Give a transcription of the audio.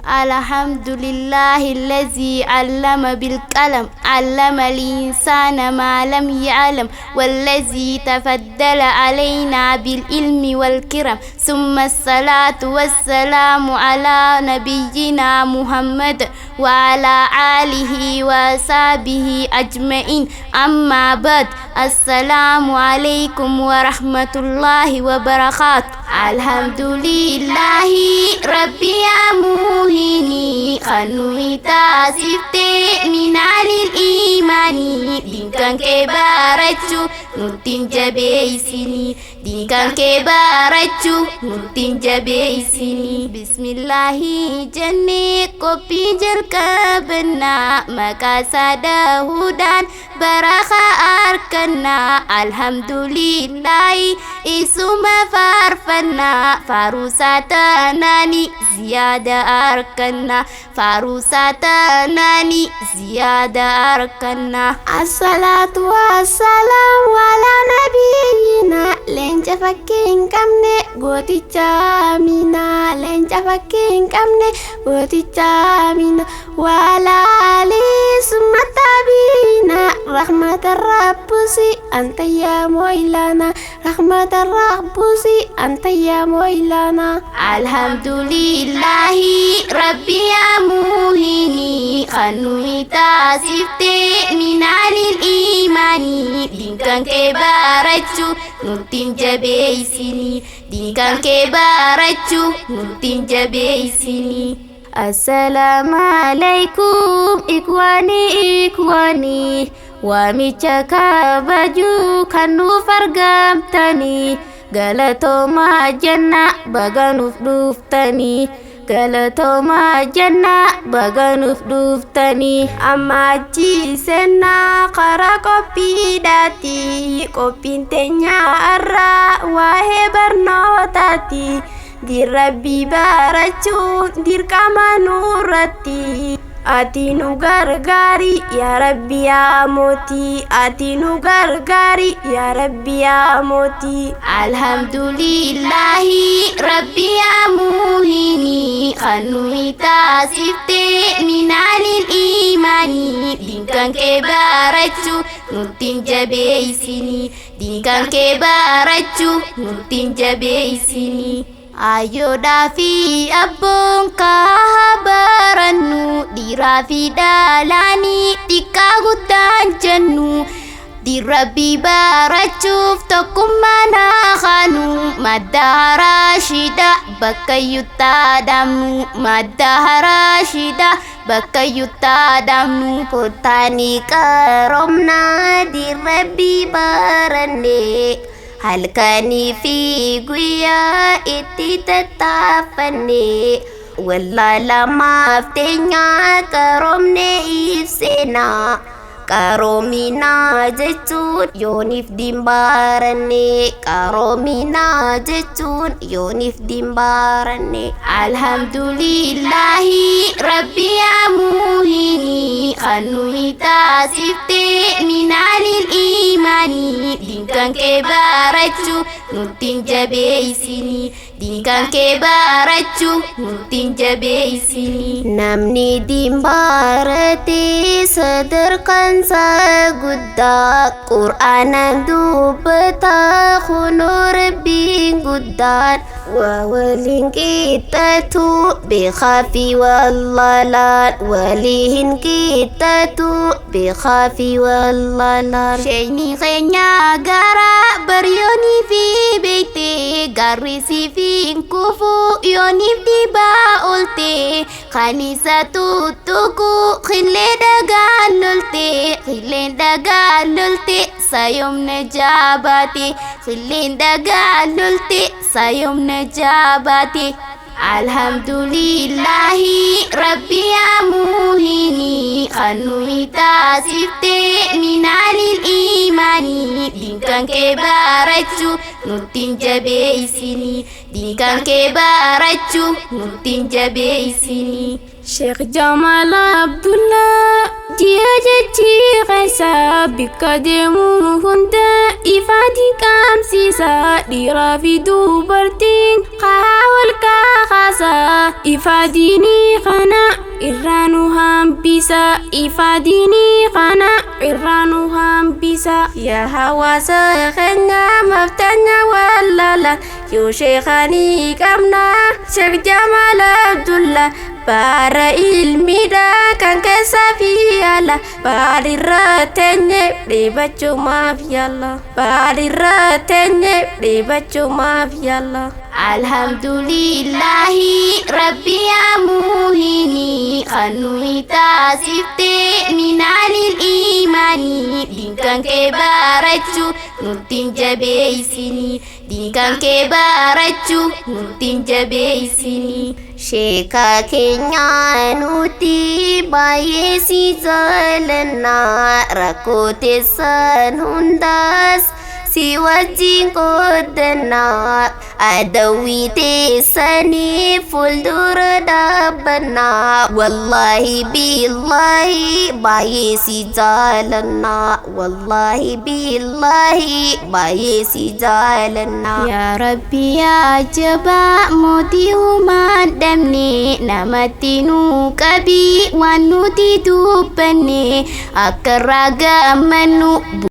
الحمد لله الذي علم بالقلم علم الإنسان ما لم يعلم والذي تفضل علينا بالعلم والكرم ثم الصلاة والسلام على نبينا محمد وعلى آله وصحبه أجمعين أما بعد السلام عليكم ورحمة الله وبركاته الحمد لله ربي amuhini khanui tasifte minalil imani dingkan ke baracu nutin jabe isini dingkan ke baracu nutin jabe isini bismillahi janne kopi jerka bena maka sada hudan baraka arkana alhamdulillahi isuma farfana farusatanani ziyada arkana farusatanani ziyada arkana assalatu wassalamu ala nabiyina lenca faking kamne goti camina lenca faking kamne goti camina wala ali sumatabina rahmatar rabbusi anta ya moilana rahmatar rabbusi anta ya moilana alhamdulillahi rabbi amuhini khanui tasifte minalil imani dingkan ke baracu nutin jabe isini dingkan ke baracu nutin jabe isini Assalamualaikum ikhwani wamicaka baju kanu fargamtani galatoma janna baganuf duftani galatoma janna baganuf duftani amaji senna kara kopi dati kopintenya arra wahe barnotati dir rabbi baracu dir kamanurati atinu gargari ya rabbi ya moti atinu gargari ya rabbi ya moti alhamdulillahi rabbi amuhini khanui tasifte minalil imani dingkan ke baracu nutin jabe isini dingkan ke baracu nutin jabe isini Ayo dafi abung kahabarannu dirafi dalani tikagutan jennu dirabi baracuf tokumana khanu madahara shida bakayuta damu madahara shida bakayuta damu putani karomna dirabi barande halkani fi guya iti tatafane wala lama ftenya karomne ifsena karomina jechun yonif dimbarane karomina jechun yonif dimbarane alhamdulillahi rabbi amuhini khanui tasifte minalil imani dingkan ke baracu nutin jabe isini dingkan ke baracu nutin jabe isini namni dimbarate sadarkan sagudda Qur'anan dubata khunur binguddan wa walin kita tu bikhafi wallalan walihin kita tu bikhafi wallalan shayni khenya gara baryoni fi beite garisi fi kufu yoni di baulte khanisa tutuku khille dagalulte sayum najabati khille dagalulte sayum najabati alhamdulillahi rabbi amuhini khanui tasifte minalil imani dingkan ke baracu nutin jabe isini dingkan ke baracu nutin jabe isini Sheikh Jamal Abdullah ji'a jechi qeessa bikka deemu hunda ifaati qaamsiisa dhiiraa fi dubartiin karaa wal kaakaasa ifaadiinii kana irraa nu hambisa ifaadiinii kana irraa nu hambisa yaa hawaasa keenya maftanya wallala yoo sheekhaanii qabna Sheikh Jamal Abdullah bara ilmiidha kan keessa fi ala baadhirra teenye dhiibachuumaaf yalla baadhirra teenye dhiibachuumaaf yalla alhamdulillahi rabbi amuhini khanui taasifte minaalil imaanii dinkan kee baarachu nuttiin jabeeysini dinkan kee baarachu nuttiin jabeeysini sheeka keenya nuti baay'ee si jaalanna rakkoo teessan hundaas si wajjin qoodanna adawwii teessanii fuuldura dhaabbanna wallaahi billaahi baay'ee si jaalanna wallaahi billaahi baay'ee si jaalanna yaa rabbi yaa jabaa mootii humaan dhabne namatti nu qabi waan nuti dubbanne akka irraa gammannu